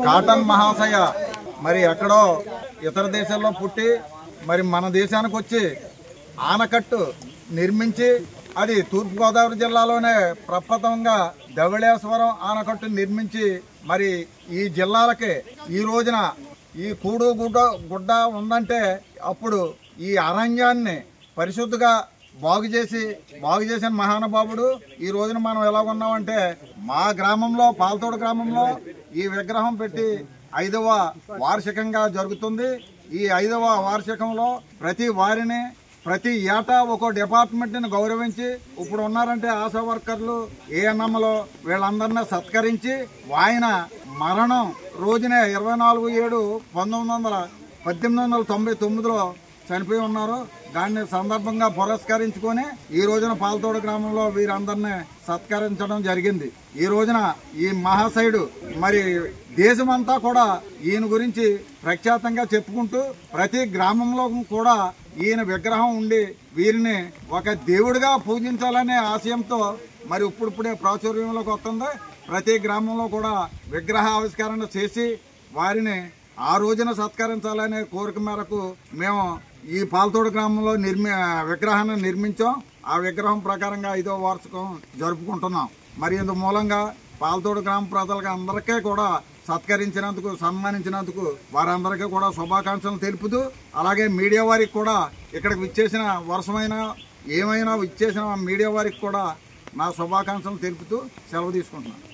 Cotton మహాశయ మరి ఎక్కడో ఇతర దేశాల్లో పుట్టి మరి మన దేశానికి వచ్చి ఆనకట్టు నిర్మించి అది తూర్పుగోదావరి జిల్లాలోనే ప్రప్రథమంగా ధవళేశ్వరం ఆనకట్టు నిర్మించి మరి ఈ జిల్లాలకి ఈ రోజున ఈ కూడు గుడ్డ ఉందంటే అప్పుడు ఈ అరణ్యాన్ని పరిశుద్ధిగా బాగు చేసిన మహానుభావుడు. ఈ రోజున మనం ఎలా ఉన్నామంటే మా గ్రామంలో పాలతోడు గ్రామంలో ఈ విగ్రహం పెట్టి 5వ వార్షికంగా జరుగుతుంది. ఈ 5వ వార్షికంలో ప్రతి ఏటా ఒక్కో డిపార్ట్మెంట్ని గౌరవించి ఇప్పుడు ఉన్నారంటే ఆశా వర్కర్లు ఏఎన్ఎంలు వీళ్ళందరినీ సత్కరించి ఆయన మరణం రోజునే 24/7/1899లో చనిపోయి ఉన్నారు. దాన్ని సందర్భంగా పురస్కరించుకొని ఈ రోజున పాలతోడు గ్రామంలో వీరందరినీ సత్కరించడం జరిగింది. ఈ రోజున ఈ మహాశయుడు మరి దేశమంతా కూడా ఈయన గురించి ప్రఖ్యాతంగా చెప్పుకుంటూ ప్రతి గ్రామంలో కూడా ఈయన విగ్రహం ఉండి వీరిని ఒక దేవుడిగా పూజించాలనే ఆశయంతో మరి ఇప్పుడిప్పుడే ప్రాచుర్యంలోకి వస్తుంది. ప్రతి గ్రామంలో కూడా విగ్రహ ఆవిష్కరణ చేసి వారిని ఆ రోజున సత్కరించాలనే కోరిక మేరకు మేము ఈ పాలతోడు గ్రామంలో విగ్రహాన్ని నిర్మించాం. ఆ విగ్రహం ప్రకారంగా 5వ వార్షికం జరుపుకుంటున్నాం. మరి ఇందు మూలంగా పాలతోడు గ్రామ ప్రజలకు అందరికీ కూడా సత్కరించినందుకు సన్మానించినందుకు వారందరికీ కూడా శుభాకాంక్షలు తెలుపుతూ అలాగే మీడియా వారికి కూడా ఇక్కడికి విచ్చేసిన వర్షమైన ఏమైనా విచ్చేసిన మీడియా వారికి కూడా నా శుభాకాంక్షలు తెలుపుతూ సెలవు తీసుకుంటున్నాను.